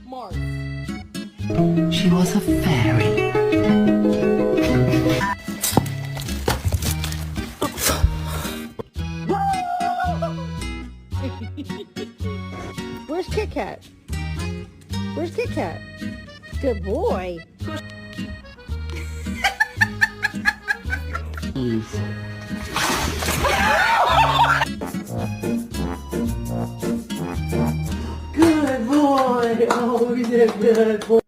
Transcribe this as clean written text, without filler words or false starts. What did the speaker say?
Mars. She was a fairy. Where's Kit Kat? Where's Kit Kat? Good boy. Good boy. Oh, he's a good boy.